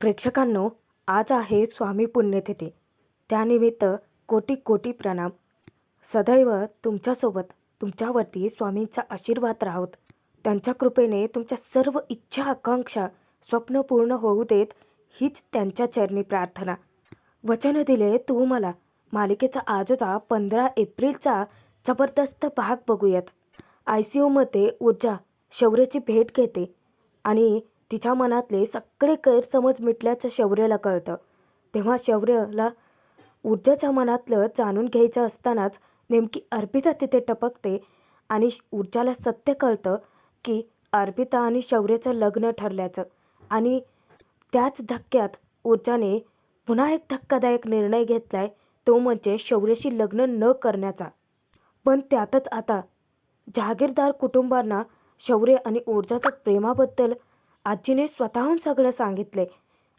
प्रेक्षकांनो, आज आहे स्वामी पुण्यतिथी. त्यानिमित्त कोटी कोटी प्रणाम. सदैव तुमच्यासोबत तुमच्यावरती स्वामींचा आशीर्वाद राहोत. त्यांच्या कृपेने तुमच्या सर्व इच्छा आकांक्षा स्वप्न पूर्ण होऊ देत, हीच त्यांच्या चरणी प्रार्थना. वचन दिले तू मला मालिकेचा आजचा 15 एप्रिलचा जबरदस्त भाग बघूयात. ICUमध्ये ऊर्जा शौर्याची भेट घेते आणि तिच्या मनातले सगळे गैरसमज मिटल्याचं शौर्याला कळतं. तेव्हा शौर्याला ऊर्जाच्या मनातलं जाणून घ्यायचं असतानाच नेमकी अर्पिता तिथे टपकते आणि ऊर्जाला सत्य कळतं की अर्पिता आणि शौर्याचं लग्न ठरल्याचं. आणि त्याच धक्क्यात ऊर्जाने पुन्हा एक धक्कादायक निर्णय घेतलाय, तो म्हणजे शौर्याशी लग्न न करण्याचा. पण त्यातच आता जहागीरदार कुटुंबांना शौर्य आणि ऊर्जाच्या प्रेमाबद्दल आजीने स्वतःहून सगळं सांगितले.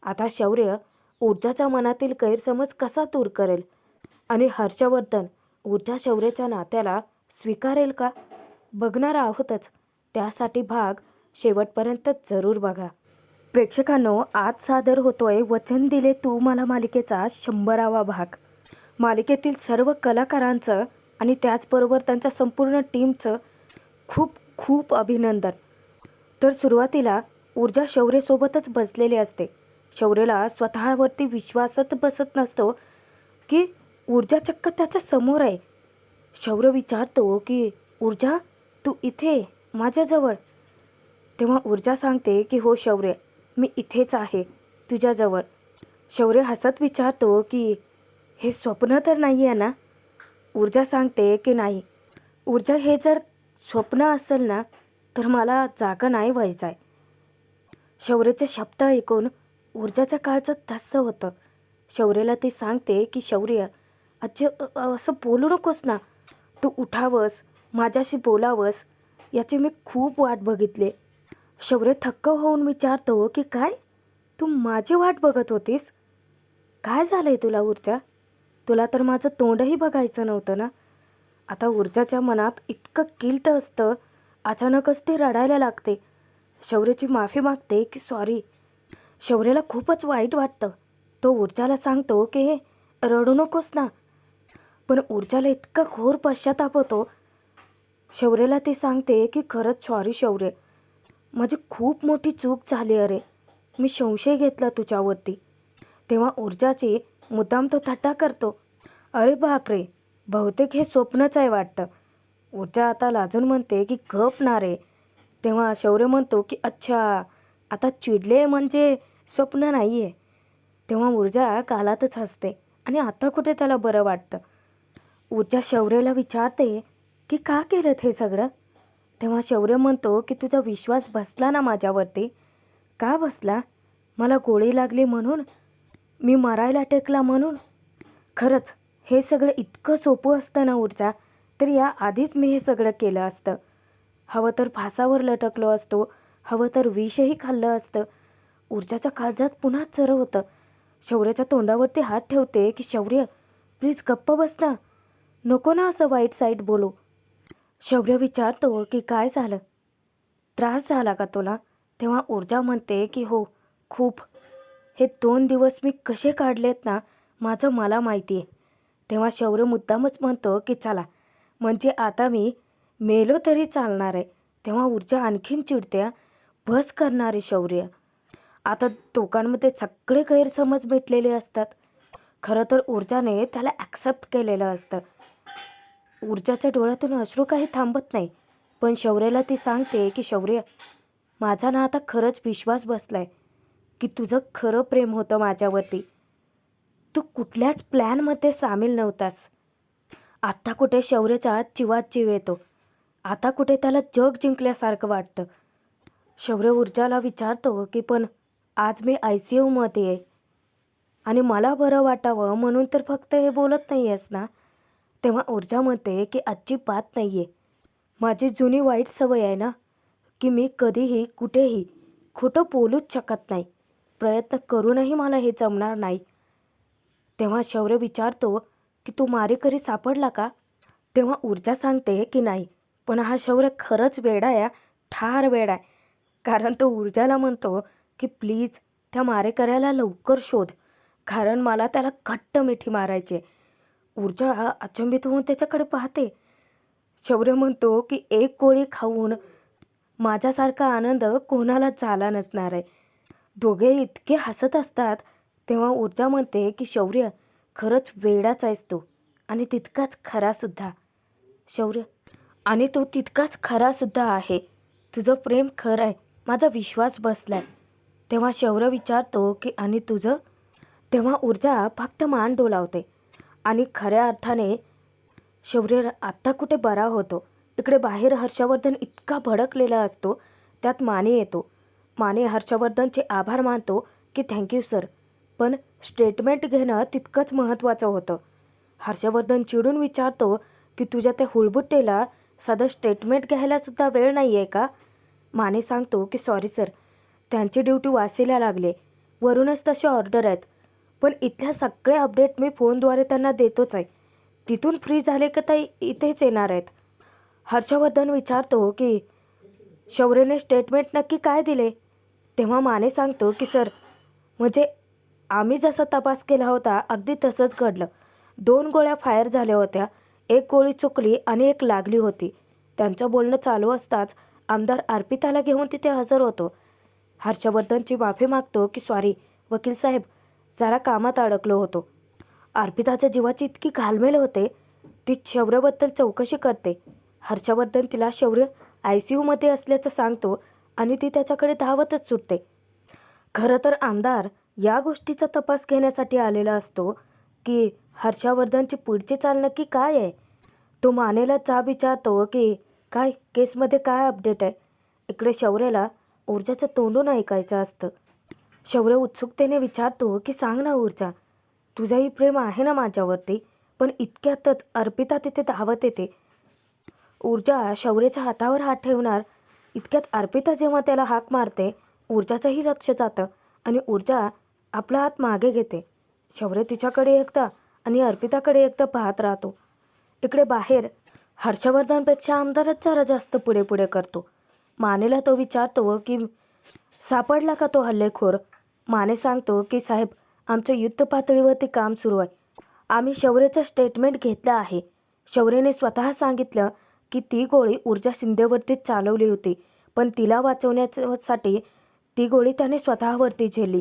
आता शौर्य ऊर्जाच्या मनातील गैरसमज कसा दूर करेल आणि हर्षवर्धन ऊर्जा शौर्याच्या नात्याला स्वीकारेल का, बघणार आहोतच. त्यासाठी भाग शेवटपर्यंत जरूर बघा. प्रेक्षकांनो, आज सादर होतोय वचन दिले तू मला मालिकेचा 100वा भाग. मालिकेतील सर्व कलाकारांचं आणि त्याचबरोबर त्यांच्या संपूर्ण टीमचं खूप खूप अभिनंदन. तर सुरुवातीला ऊर्जा शौर्यसोबतच बसलेली असते. शौर्याला स्वतःवरती विश्वासच बसत नसतो की ऊर्जा चक्क त्याच्या समोर आहे. शौर्य विचारतो की ऊर्जा, तू इथे माझ्याजवळ? तेव्हा ऊर्जा सांगते की हो शौर्य, मी इथेच आहे तुझ्याजवळ. शौर्य हसत विचारतो की हे स्वप्न तर नाही आहे ना? ऊर्जा सांगते की नाही. ऊर्जा, हे जर स्वप्न असेल ना तर मला जागा नाही व्हायचं आहे. शौर्याचे शब्द ऐकून ऊर्जाच्या काळचं धस्स होतं. शौर्याला ती सांगते की शौर्य, आजी असं बोलू नकोस ना. तू उठावंस, माझ्याशी बोलावंस, याची मी खूप वाट बघितले. शौर्य थक्क होऊन विचारतो की काय, तू माझी वाट बघत होतीस? काय झालंय तुला ऊर्जा? तुला तर माझं तोंडही बघायचं नव्हतं ना? आता ऊर्जाच्या मनात इतकं गिल्ट असतं, अचानकच ती रडायला लागते. शौर्याची माफी मागते की सॉरी. शौर्याला खूपच वाईट वाटतं. तो ऊर्जाला सांगतो की हे रडू नकोस ना. पण ऊर्जाला इतका घोर पश्चाताप होतो. शौर्याला ती सांगते की खरंच सॉरी शौर्य, माझी खूप मोठी चूक झाली. अरे, मी संशय घेतला तुझ्यावरती. तेव्हा ऊर्जाची मुद्दाम तो थट्टा करतो. अरे बापरे, बहुतेक हे स्वप्नच आहे वाटतं. ऊर्जा आता लाजून म्हणते की गप ना रे. तेव्हा शौर्य म्हणतो की अच्छा, आता चिडले म्हणजे स्वप्न नाही आहे. तेव्हा ऊर्जा गालातच हसते आणि आता कुठे त्याला बरं वाटतं. ऊर्जा शौर्याला विचारते की का केलं हे सगळं? तेव्हा शौर्य म्हणतो की तुझा विश्वास बसला ना माझ्यावरती. का बसला? मला गोळी लागली म्हणून? मी मरायला टेकला म्हणून? खरंच हे सगळं इतकं सोपं असतं ना ऊर्जा, तर या आधीच मी हे सगळं केलं असतं. हवं तर फासावर लटकलो असतो, हवं तर विषही खाल्लं असतं. ऊर्जाच्या काळजात पुन्हा चर होतं. शौर्याच्या तोंडावरती हात ठेवते की शौर्य, प्लीज गप्प बस ना, नको ना असं वाईट साईट बोलू. शौर्य विचारतो की काय झालं, त्रास झाला का तुला? तेव्हा ऊर्जा म्हणते की हो, खूप. हे 2 दिवस मी कसे काढलेत ना, माझं मला माहिती आहे. तेव्हा शौर्य मुद्दामच म्हणतो की चला, म्हणजे आता मी मेलो तरी चालणार आहे. तेव्हा ऊर्जा आणखीन चिडते. बस करणारे शौर्य. आता दोघांमध्ये सगळे गैरसमज मिटलेले असतात. खरं तर ऊर्जाने त्याला ॲक्सेप्ट केलेलं असतं. ऊर्जाच्या डोळ्यातून अश्रू काही थांबत नाही. पण शौर्याला ती सांगते की शौर्य, माझा ना आता खरंच विश्वास बसलाय की तुझं खरं प्रेम होतं माझ्यावरती. तू कुठल्याच प्लॅनमध्ये सामील नव्हतास. आत्ता कुठे शौर्याचा चिवात जीव येतो. आता कुठे त्याला जग जिंकल्यासारखं वाटतं. शौर्य ऊर्जाला विचारतो की पण आज मी ICUमध्ये आहे आणि मला बरं वाटावं म्हणून तर फक्त हे बोलत नाही आहेस ना? तेव्हा ऊर्जा म्हणते की अजिबात नाही आहे. माझी जुनी वाईट सवय आहे ना की मी कधीही कुठेही खोटं बोलूच शकत नाही. प्रयत्न करूनही मला हे जमणार नाही. तेव्हा शौर्य विचारतो की तू मारेकरी सापडला का? तेव्हा ऊर्जा सांगते की नाही, पण हा शौर्य खरंच वेडा आहे, ठार वेडा आहे. कारण तो ऊर्जाला म्हणतो की प्लीज त्या मारेकऱ्याला लवकर शोध, कारण मला त्याला घट्ट मिठी मारायची आहे. ऊर्जा अचंबित होऊन त्याच्याकडे पाहते. शौर्य म्हणतो की एक गोळी खाऊन माझ्यासारखा आनंद कोणालाच झाला नसणार आहे. दोघे इतके हसत असतात तेव्हा ऊर्जा म्हणते की शौर्य खरंच वेडाच आहेस तू आणि तितकाच खरासुद्धा. शौर्य आणि तो तितकाच खरासुद्धा आहे. तुझं प्रेम खरं आहे, माझा विश्वास बसलाय. तेव्हा शौर्य विचारतो की आणि तुझं? तेव्हा ऊर्जा फक्त मान डोलावते आणि खऱ्या अर्थाने शौर्य आत्ता कुठे बरा होतो. इकडे बाहेर हर्षवर्धन इतका भडकलेला असतो. त्यात माने येतो. माने हर्षवर्धनचे आभार मानतो की थँक्यू सर, पण स्टेटमेंट घेणं तितकंच महत्त्वाचं होतं. हर्षवर्धन चिडून विचारतो की तुझ्या त्या हुळबुट्टेला साधं स्टेटमेंट घ्यायलासुद्धा वेळ नाही आहे का? माने सांगतो की सॉरी सर, त्यांची ड्युटी वाचायला लागले, वरूनच तसे ऑर्डर आहेत. पण इथल्या सगळे अपडेट मी फोनद्वारे त्यांना देतोच आहे. तिथून फ्री झाले का ते इथेच येणार आहेत. हर्षवर्धन विचारतो की शौर्यने स्टेटमेंट नक्की काय दिले? तेव्हा माने सांगतो की सर, म्हणजे आम्ही जसा तपास केला होता अगदी तसंच घडलं. 2 गोळ्या फायर झाल्या होत्या, एक गोळी चुकली आणि एक लागली होती. त्यांचं बोलणं चालू असताच आमदार अर्पिताला घेऊन तिथे हजर होतो. हर्षवर्धनची माफी मागतो की सॉरी वकील साहेब, जरा कामात अडकलो होतो. अर्पिताच्या जीवाची इतकी घालमेल होते. ती शौर्यबद्दल चौकशी करते. हर्षवर्धन तिला शौर्य ICUमध्ये असल्याचं सांगतो आणि ती त्याच्याकडे धावतच सुटते. खरं तर आमदार या गोष्टीचा तपास घेण्यासाठी आलेला असतो की हर्षवर्धनची पुढची चाल नक्की काय आहे. तो मानेला जाब विचारतो की काय केसमध्ये काय अपडेट आहे. इकडे शौर्याला ऊर्जाचं तोंडून ऐकायचं असतं. शौर्य उत्सुकतेने विचारतो की सांग ना ऊर्जा, तुझंही प्रेम आहे ना माझ्यावरती? पण इतक्यातच अर्पिता तिथे धावत येते. ऊर्जा शौर्याच्या हातावर हात ठेवणार इतक्यात अर्पिता जेव्हा त्याला हाक मारते, ऊर्जाचंही लक्ष जातं आणि ऊर्जा आपला हात मागे घेते. शौर्य तिच्याकडे एकदा आणि अर्पिताकडे एकदा पाहत राहतो. इकडे बाहेर हर्षवर्धनपेक्षा आमदारच जरा जास्त पुढे पुढे करतो. मानेला तो विचारतो की सापडला का तो हल्लेखोर? माने सांगतो की साहेब, आमचं युद्ध पातळीवरती काम सुरू आहे. आम्ही शौर्याचं स्टेटमेंट घेतलं आहे. शौर्यने स्वतः सांगितलं की ती गोळी ऊर्जा शिंदेवरतीच चालवली होती, पण तिला वाचवण्यासाठी ती गोळी त्याने स्वतःवरती झेलली.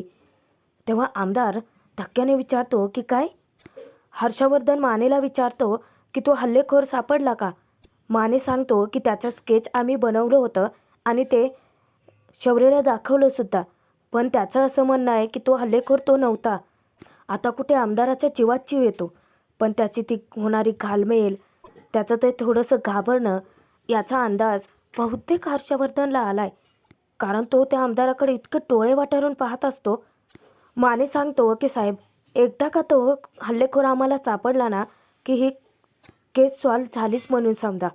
तेव्हा आमदार धक्क्याने विचारतो की काय? हर्षवर्धन मानेला विचारतो की तो हल्लेखोर सापडला का? माने सांगतो की त्याचं स्केच आम्ही बनवलं होतं आणि ते शौर्याला दाखवलं सुद्धा, पण त्याचं असं म्हणणं आहे की तो हल्लेखोर तो नव्हता. आता कुठे आमदाराच्या जीवात जीव येतो, पण त्याची ती होणारी घालमेल, त्याचं ते थोडंसं घाबरणं याचा अंदाज बहुतेक हर्षवर्धनला आलाय, कारण तो त्या आमदाराकडे इतकं डोळे वाटारून पाहत असतो. माने सांगतो की साहेब, एकदा का तो हल्लेखोर आम्हाला सापडला ना की ही केस सॉल्व्ह झालीच म्हणून समजा.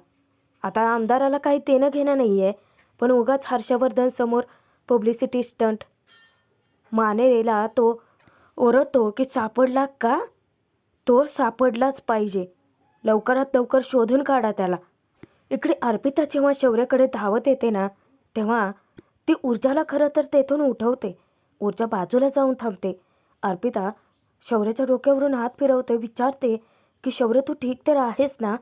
आता आमदाराला काही देणं घेणं नाही आहे, पण उगाच हर्षवर्धन समोर पब्लिसिटी स्टंट. मानेला तो ओरडतो की सापडला का? तो सापडलाच पाहिजे, लवकरात लवकर शोधून काढा त्याला. इकडे अर्पिता जेव्हा शौर्याकडे धावत येते ना, तेव्हा ती ऊर्जाला खरं तर तेथून उठवते. ऊर्जा बाजूला जाऊन थांबते. अर्पिता शौर्याच्या डोक्यावरून हात फिरवते, विचारते की शौर्य, तू ठीक तर आहेस ना?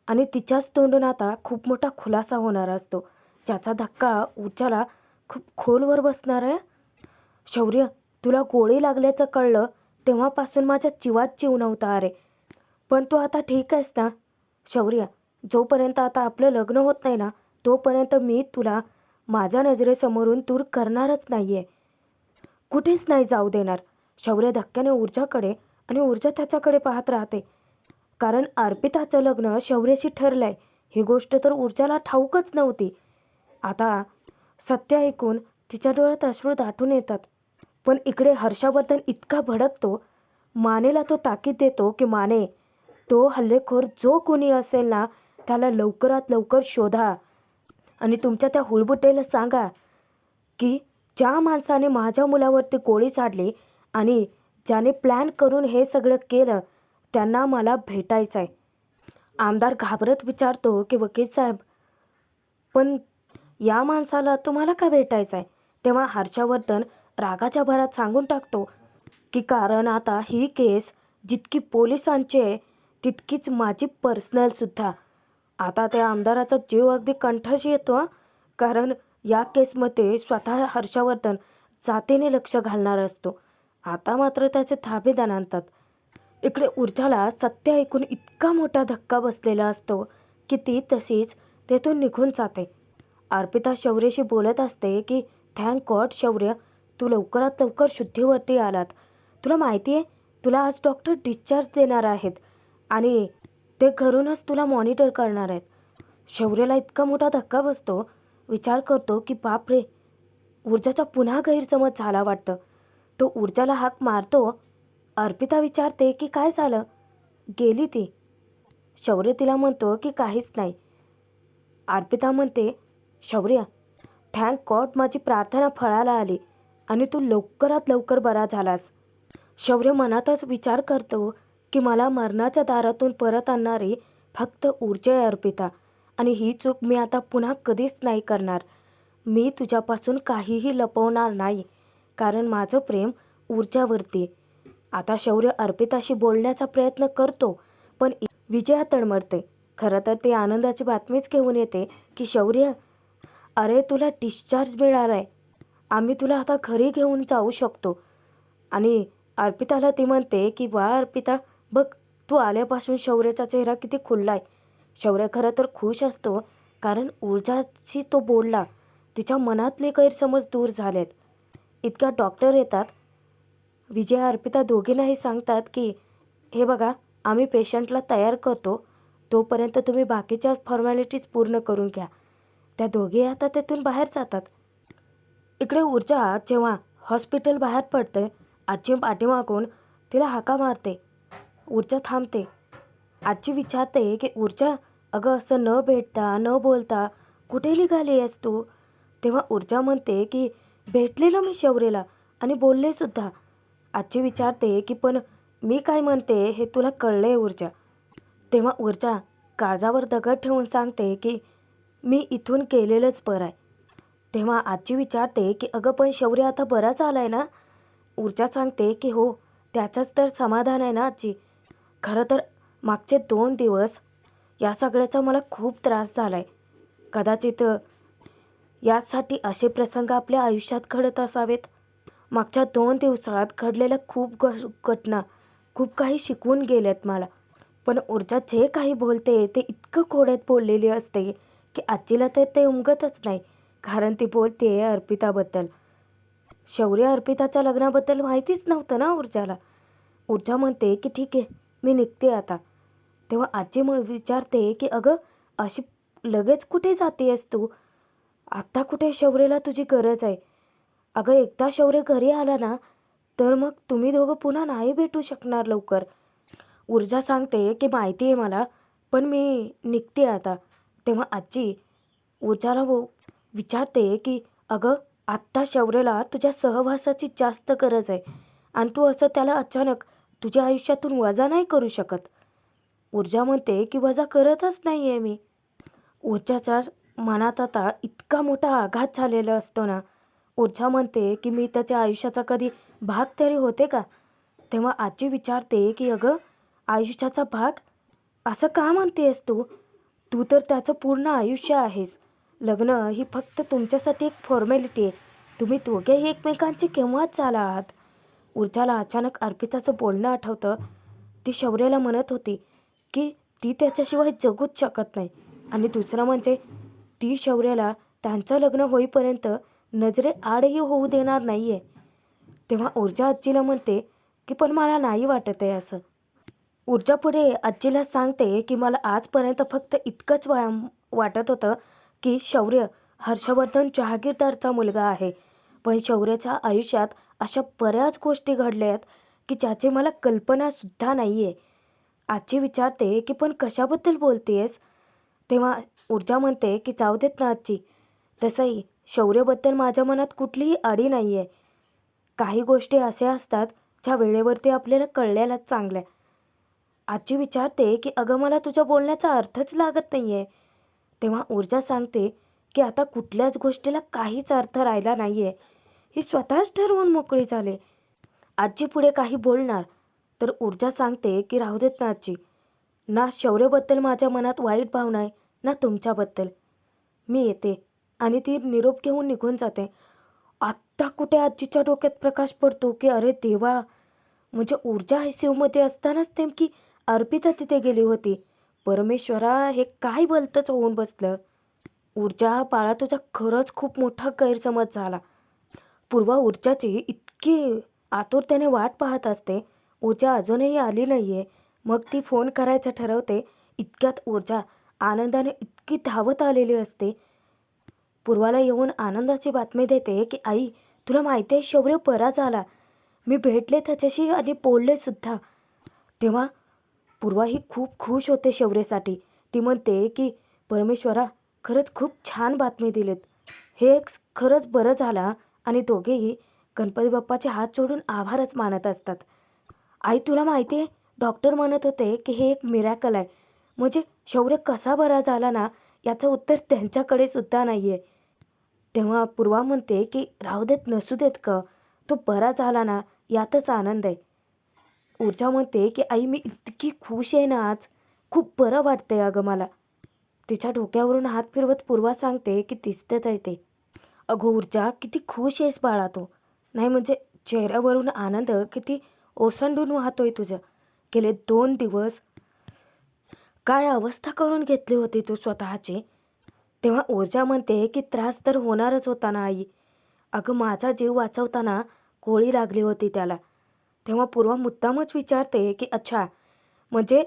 आणि तिच्याच तोंडून आता खूप मोठा खुलासा होणार असतो, ज्याचा धक्का ऊर्जाला खूप खोलवर बसणार आहे. शौर्य, तुला गोळी लागल्याचं कळलं तेव्हापासून माझ्या जीवात जीव नव्हता अरे, पण तू आता ठीक आहेस ना? शौर्य, जोपर्यंत आता आपलं लग्न होत नाही ना, तोपर्यंत मी तुला माझ्या नजरेसमोरून दूर करणारच नाही आहे, कुठेच नाही जाऊ देणार. शौर्य धक्क्याने ऊर्जाकडे आणि ऊर्जा त्याच्याकडे पाहत राहते, कारण अर्पिताचं लग्न शौर्याशी ठरलं आहे ही गोष्ट तर ऊर्जाला ठाऊकच नव्हती. आता सत्य ऐकून तिच्या डोळ्यात अश्रू दाटून येतात. पण इकडे हर्षवर्धन इतका भडकतो, मानेला तो ताकीद देतो की माने, तो हल्लेखोर जो कोणी असेल ना, त्याला लवकरात लवकर शोधा आणि तुमच्या त्या हुळबुटेला सांगा की ज्या माणसाने माझ्या मुलावरती गोळी झाडली आणि ज्याने प्लॅन करून हे सगळं केलं, त्यांना मला भेटायचं आहे. आमदार घाबरत विचारतो की वकील साहेब, पण या माणसाला तुम्हाला का भेटायचं आहे? तेव्हा हर्षवर्धन रागाच्या भरात सांगून टाकतो की कारण आता ही केस जितकी पोलिसांची आहे तितकीच माझी पर्सनलसुद्धा. आता त्या आमदाराचा जीव अगदी कंठाशी येतो हं. कारण या केसमध्ये स्वतः हर्षवर्धन जातीने लक्ष घालणार असतो. आता मात्र त्याचे धाबे दणाणतात. इकडे ऊर्जाला सत्य ऐकून इतका मोठा धक्का बसलेला असतो की ती तशीच तेथून निघून जाते. अर्पिता शौर्यशी बोलत असते की थँक गॉड शौर्य, तू लवकरात लवकर शुद्धीवरती आलात. तुला माहिती आहे तुला आज डॉक्टर डिस्चार्ज देणार आहेत आणि ते घरूनच तुला मॉनिटर करणार आहेत. शौर्यला इतका मोठा धक्का बसतो, विचार करतो की बापरे, ऊर्जाचा पुन्हा गैरसमज झाला वाटतं. तो ऊर्जाला हाक मारतो. अर्पिता विचारते की काय झालं, गेली ती. शौर्य तिला म्हणतो की काहीच नाही. अर्पिता म्हणते शौर्य, थँक गॉड माझी प्रार्थना फळाला आली आणि तू लवकरात लवकर बरा झालास. शौर्य मनातच विचार करतो की मला मरणाच्या दारातून परत आणणारी फक्त ऊर्जा आहे अर्पिता, आणि ही चूक मी आता पुन्हा कधीच नाही करणार. मी तुझ्यापासून काहीही लपवणार नाही कारण माझं प्रेम ऊर्जावरती. आता शौर्य अर्पिताशी बोलण्याचा प्रयत्न करतो पण विजया तडमडते. खरं तर ती आनंदाची बातमीच घेऊन येते की शौर्य, अरे तुला डिस्चार्ज मिळाला आहे, आम्ही तुला आता घरी घेऊन जाऊ शकतो. आणि अर्पिताला ती म्हणते की वा अर्पिता, बघ तू आल्यापासून शौर्याचा चेहरा किती खुलला आहे. शौर्य खरं तर खुश असतो कारण ऊर्जाशी तो बोलला, तिच्या मनातले गैरसमज दूर झालेत. इतक्या डॉक्टर येतात. विजया अर्पिता दोघींनाही सांगतात की हे बघा, आम्ही पेशंटला तयार करतो, तोपर्यंत तुम्ही बाकीच्या फॉर्मॅलिटीज पूर्ण करून घ्या. त्या दोघी आता तेथून बाहेर जातात. इकडे ऊर्जा जेव्हा हॉस्पिटल बाहेर पडते, आजी पाठीमागून तिला हाका मारते. ऊर्जा थांबते. आजी विचारते की ऊर्जा, अगं असं न भेटता न बोलता कुठे निघाली आहेस तू? तेव्हा ऊर्जा म्हणते की भेटलेलं मी शौर्यला आणि बोललेसुद्धा. आजी विचारते की पण मी काय म्हणते हे तुला कळलं आहे ऊर्जा? तेव्हा ऊर्जा काळजावर दगड ठेवून सांगते की मी इथून गेलेलंच बरं आहे. तेव्हा आजी विचारते की अगं पण शौर्य आता बरा झाला आहे ना? ऊर्जा सांगते की हो, त्याचंच तर समाधान आहे ना आजी. खरं तर मागचे 2 दिवस या सगळ्याचा मला खूप त्रास झाला आहे. कदाचित यासाठी असे प्रसंग आपल्या आयुष्यात घडत असावेत. मागच्या 2 दिवसात घडलेल्या खूप घटना खूप काही शिकवून गेल्यात मला. पण ऊर्जा जे काही बोलते ते इतकं खोड्यात बोललेली असते की आजीला तर ते उमगतच नाही. कारण ती बोलते अर्पिताबद्दल. शौर्य अर्पिताच्या लग्नाबद्दल माहितीच नव्हतं ना ऊर्जाला. ऊर्जा म्हणते की ठीक आहे, मी निघते आता. तेव्हा आजी मग विचारते की अगं अशी लगेच कुठे जातेस तू? आत्ता कुठे शौर्यला तुझी गरज आहे. अगं एकदा शौर्य घरी आला ना तर मग तुम्ही दोघं पुन्हा नाही भेटू शकणार लवकर. ऊर्जा सांगते की माहिती आहे मला, पण मी निघते आता. तेव्हा आजी ऊर्जाला विचारते की अगं आत्ता शौर्यला तुझ्या सहवासाची जास्त गरज आहे आणि तू असं त्याला अचानक तुझ्या आयुष्यातून वजा नाही करू शकत. ऊर्जा म्हणते की वजा करतच नाही आहे मी. ऊर्जाच्या मनात आता इतका मोठा आघात झालेला असतो ना. ऊर्जा म्हणते की मी त्याच्या आयुष्याचा कधी भाग तरी होते का? तेव्हा आजी विचारते की अगं आयुष्याचा भाग असं का म्हणतेस तू? तू तर त्याचं पूर्ण आयुष्य आहेस. लग्न ही फक्त तुमच्यासाठी एक फॉर्मॅलिटी आहे. तुम्ही दोघेही एकमेकांचे केव्हाच झाला आहात. ऊर्जाला अचानक अर्पिताचं बोलणं आठवतं. ती शौर्याला म्हणत होती की ती त्याच्याशिवाय जगूच शकत नाही, आणि दुसरं म्हणजे ती शौर्याला त्यांचं लग्न होईपर्यंत नजरेआडही होऊ देणार नाही आहे. तेव्हा ऊर्जा आजीला म्हणते की पण मला नाही वाटत आहे असं. ऊर्जा पुढे आजीला सांगते की मला आजपर्यंत फक्त इतकंच वाटत होतं की शौर्य हर्षवर्धन जहागीरदारचा मुलगा आहे. पण शौर्याच्या आयुष्यात अशा बऱ्याच गोष्टी घडल्या आहेत की ज्याची मला कल्पनासुद्धा नाही आहे. आजी विचारते की पण कशाबद्दल बोलतेस? तेव्हा ऊर्जा म्हणते की जाऊ देत ना आजी, तसंही शौर्यबद्दल माझ्या मनात कुठलीही आडी नाही आहे. काही गोष्टी अशा असतात ज्या वेळेवरती आपल्याला कळल्यालाच चांगल्या. आजी विचारते की अगं मला तुझ्या बोलण्याचा अर्थच लागत नाही आहे. तेव्हा ऊर्जा सांगते की आता कुठल्याच गोष्टीला काहीच अर्थ राहिला नाही आहे. ही स्वतःच ठरवून मोकळी झाले. आजी पुढे काही बोलणार तर ऊर्जा सांगते की राहू देत ना आजी. ना शौर्यबद्दल माझ्या मनात वाईट भावना आहे ना तुमच्याबद्दल. मी येते. आणि ती निरोप घेऊन निघून जाते. आत्ता कुठे आजीच्या डोक्यात प्रकाश पडतो की अरे देवा, म्हणजे ऊर्जा ICUमध्ये असतानाच नेमकी अर्पिता तिथे गेली होती. परमेश्वरा, हे काय भलतंच होऊन बसलं. ऊर्जा बाळा, तुझा खरंच खूप मोठा गैरसमज झाला. पूर्वा ऊर्जाची इतकी आतुरतेने वाट पाहत असते. ऊर्जा अजूनही आली नाहीये. मग ती फोन करायचं ठरवते. इतक्यात ऊर्जा आनंदाने इतकी धावत आलेली असते. पूर्वाला येऊन आनंदाची बातमी देते की आई, तुला माहिती आहे शौर्य बरा झाला. मी भेटले त्याच्याशी आणि बोलले सुद्धा. तेव्हा पूर्वा ही खूप खुश होते शौर्यसाठी. ती म्हणते की परमेश्वरा, खरंच खूप छान बातमी दिलीत. हे खरंच बरं झालं. आणि दोघेही गणपती बाप्पाचे हात जोडून आभारच मानत असतात. आई, तुला माहिती आहे डॉक्टर म्हणत होते की हे एक मिरॅकल आहे. म्हणजे शौर्य कसा बरा झाला ना, याचं उत्तर त्यांच्याकडे सुद्धा नाही आहे. तेव्हा पूर्वा म्हणते की राहू देत नसू देत का, तो बरा झाला ना यातच आनंद आहे. ऊर्जा म्हणते की आई, मी इतकी खुश आहे ना आज, खूप बरं वाटतंय अगं मला. तिच्या डोक्यावरून हात फिरवत पूर्वा सांगते की दिसतेच आहे ते. अगं ऊर्जा, किती खुश आहेस बाळा तू. नाही म्हणजे चेहऱ्यावरून आनंद किती ओसंडून वाहतोय तुझं. गेले 2 दिवस काय अवस्था करून घेतली होती तू स्वतःची. तेव्हा ऊर्जा म्हणते की त्रास तर होणारच होता ना आई. अगं माझा जीव वाचवताना गोळी लागली होती त्याला. तेव्हा पूर्वा मुद्दामच विचारते की अच्छा, म्हणजे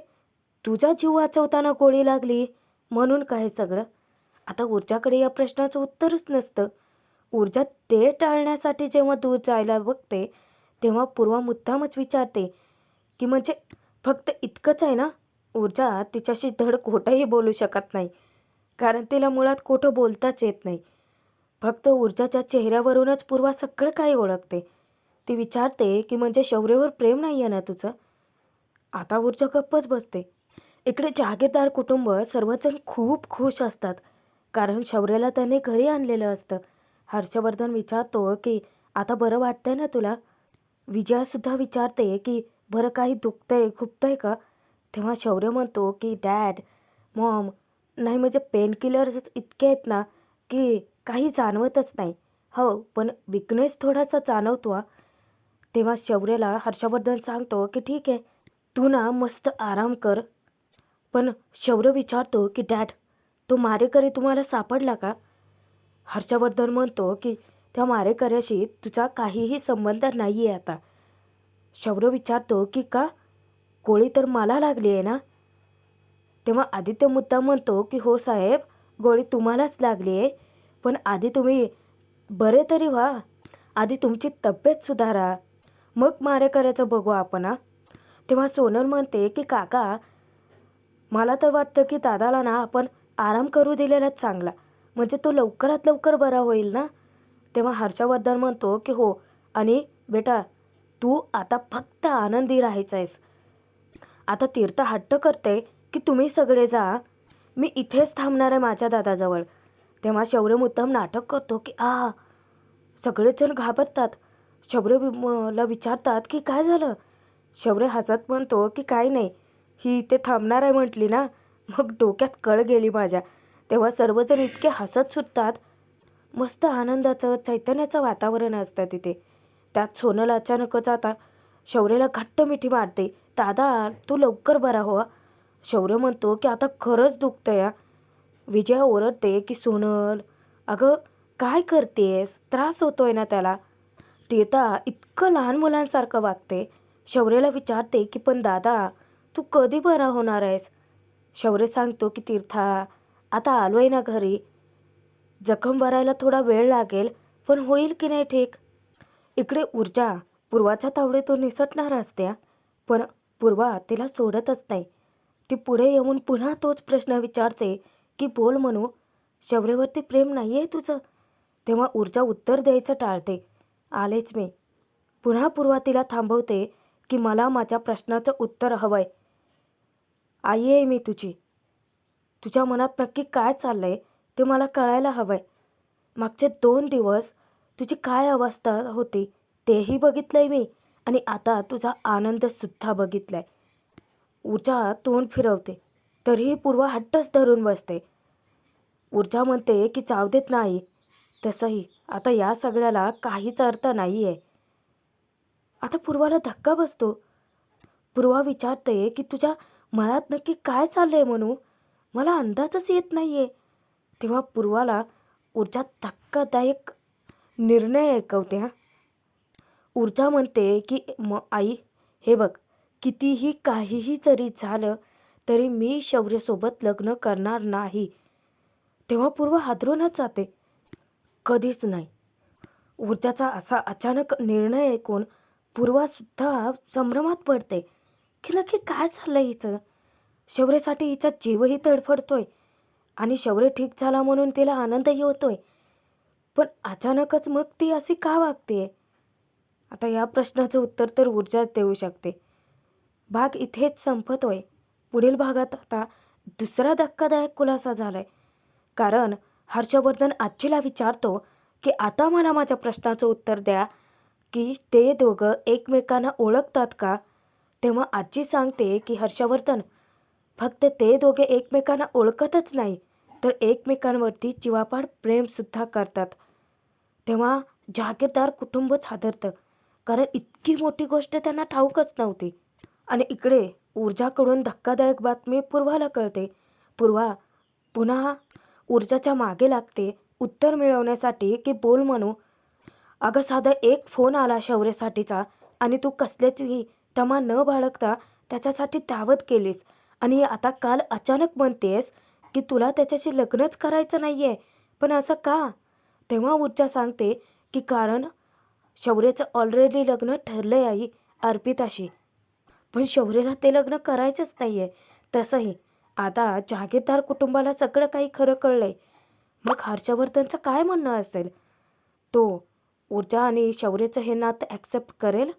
तुझा जीव वाचवताना गोळी लागली म्हणून काय सगळं. आता ऊर्जाकडे या प्रश्नाचं उत्तरच नसतं. ऊर्जा ते टाळण्यासाठी जेव्हा दूर जायला बघते तेव्हा पूर्वा मुद्दामच विचारते की म्हणजे फक्त इतकंच आहे ना. ऊर्जा तिच्याशी धड खोटंही बोलू शकत नाही, कारण तिला मुळात खोटं बोलताच येत नाही. फक्त ऊर्जाच्या चेहऱ्यावरूनच पूर्वा सगळं काही ओळखते. ती विचारते की म्हणजे शौर्यवर प्रेम नाही आहे ना तुझं. आता ऊर्जा गप्पच बसते. इकडे जहागीरदार कुटुंब सर्वजण खूप खुश असतात, कारण शौर्याला त्याने घरी आणलेलं असतं. हर्षवर्धन विचारतो की आता बरं वाटतंय ना तुला. विजयासुद्धा विचारते की बरं काही दुखतंय खुपतंय का. तेव्हा शौर्य म्हणतो की डॅड, मॉम, नाही म्हणजे पेनकिलर्स इतके आहेत ना की काही जाणवतच नाही. हो, पण विकनेस थोडासा जाणवतो हा. तेव्हा शौर्यला हर्षवर्धन सांगतो की ठीक आहे, तू ना मस्त आराम कर. पण शौर्य विचारतो की डॅड, तो मारेकरी तुम्हाला सापडला का. हर्षवर्धन म्हणतो की त्या मारेकऱ्याशी तुझा काहीही संबंध नाही आहे आता. शौर्य विचारतो की का, गोळी तर मला लागली आहे ना. तेव्हा आदित्य मुद्दाम म्हणतो की हो साहेब, गोळी तुम्हालाच लागली आहे. पण आधी तुम्ही बरे तरी व्हा. आधी तुमची तब्येत सुधारा, मग मारेकऱ्याचं बघू आपण हा. तेव्हा सोनल म्हणते की काका, मला तर वाटतं की दादाला ना आपण आराम करू दिलेलाच चांगला, म्हणजे तो लवकरात लवकर बरा होईल ना. तेव्हा हर्षवर्धन म्हणतो की हो, आणि बेटा तू आता फक्त आनंदी राहायचं आहेस. आता तीर्थ हट्ट करते की तुम्ही सगळे जा, मी इथेच थांबणार आहे माझ्या दादाजवळ. तेव्हा शौर्य मुद्दाम नाटक करतो की सगळेच जण घाबरतात. ला विचारतात की काय झालं. शौर्य हसत म्हणतो की काही नाही, ही इथे थांबणार आहे म्हटली ना, मग डोक्यात कळ गेली माझ्या. तेव्हा सर्वजण इतके हसत सुटतात. मस्त आनंदाचं चैतन्याचं वातावरण असतं तिथे. त्यात सोनल अचानकच आता शौर्यला घट्ट मिठी मारते. दादा तू लवकर बरा हो. शौर्य म्हणतो की आता खरंच दुखतंय या. विजया ओरडते की सोनल, अगं काय करतेस, त्रास होतोय ना त्याला. तीर्था इतकं लहान मुलांसारखं वागते. शौर्यला विचारते की पण दादा तू कधी बरा होणार आहेस. शौर्य सांगतो की तीर्था, आता आलोय ना घरी, जखम भरायला थोडा वेळ लागेल, पण होईल की नाही ठीक. इकडे ऊर्जा पूर्वाच्या तावडीतून निसटणार असते, पण पूर्वा तिला सोडतच नाही. ती पुढे येऊन पुन्हा तोच प्रश्न विचारते की बोल म्हणू, शौर्यवरती प्रेम नाही आहे तुझं. तेव्हा ऊर्जा उत्तर द्यायचं टाळते. आलेच मी. पुन्हा पूर्वा तिला थांबवते की मला माझ्या प्रश्नाचं उत्तर हवंय. आई आहे मी तुझी. तुझ्या मनात नक्की काय चाललंय ते मला कळायला हवंय. मागचे 2 दिवस तुझी काय अवस्था होती तेही बघितलंय मी, आणि आता तुझा आनंदसुद्धा बघितलाय. ऊर्जा तोंड फिरवते, तरीही पूर्वा हट्टच धरून बसते. ऊर्जा म्हणते की जाऊ देत नाही. तसंही आता या सगळ्याला काहीच अर्थ नाही आहे. आता पूर्वाला धक्का बसतो. पूर्वा विचारते की तुझ्या मनात नक्की काय चाललंय म्हणू, मला अंदाजच येत नाहीये. तेव्हा पूर्वाला ऊर्जा धक्कादायक निर्णय ऐकवते. ऊर्जा म्हणते की आई, हे बघ, कितीही काहीही जरी झालं तरी मी शौर्यसोबत लग्न करणार नाही. तेव्हा पूर्वा हादरूनच जाते. कधीच नाही. ऊर्जाचा असा अचानक निर्णय ऐकून पूर्वासुद्धा संभ्रमात पडते की नक्की काय चाललंय हिचं. शौर्यासाठी हिचा जीवही तडफडतोय आणि शौर्य ठीक झाला म्हणून तिला आनंदही होतोय. पण अचानकच मग ती अशी का वागते? आता या प्रश्नाचं उत्तर तर ऊर्जाच देऊ शकते. भाग इथेच संपतोय. पुढील भागात आता दुसरा धक्कादायक खुलासा झालाय. कारण हर्षवर्धन आजीला विचारतो की आता मला माझ्या प्रश्नाचं उत्तर द्या की ते दोघं एकमेकांना ओळखतात का? तेव्हा आजी सांगते की हर्षवर्धन, फक्त ते दोघे एकमेकांना ओळखतच नाही तर एकमेकांवरती जीवापाड प्रेमसुद्धा करतात. तेव्हा जहागीरदार कुटुंबच हादरतं, कारण इतकी मोठी गोष्ट त्यांना ठाऊकच नव्हती. आणि इकडे ऊर्जाकडून धक्कादायक बातमी पूर्वाला कळते. पूर्वा पुन्हा ऊर्जाच्या मागे लागते उत्तर मिळवण्यासाठी की बोल म्हणू. अगं साधा एक फोन आला शौर्यासाठीचा आणि तू कसल्याचीही तमा न बाळगता त्याच्यासाठी दावत केलीस, आणि आता काल अचानक म्हणतेस की तुला त्याच्याशी लग्नच करायचं नाही आहे. पण असं का? तेव्हा ऊर्जा सांगते की कारण शौर्याचं ऑलरेडी लग्न ठरलं आहे आई, अर्पिताशी. पण शौर्याला ते लग्न करायचंच नाही आहे. तसंही आता जहागीरदार कुटुंबाला सगळं काही खरं कळलं आहे. मग हर्षवर्धनचं काय म्हणणं असेल? तो ऊर्जा आणि शौर्याचं हे नातं ॲक्सेप्ट करेल?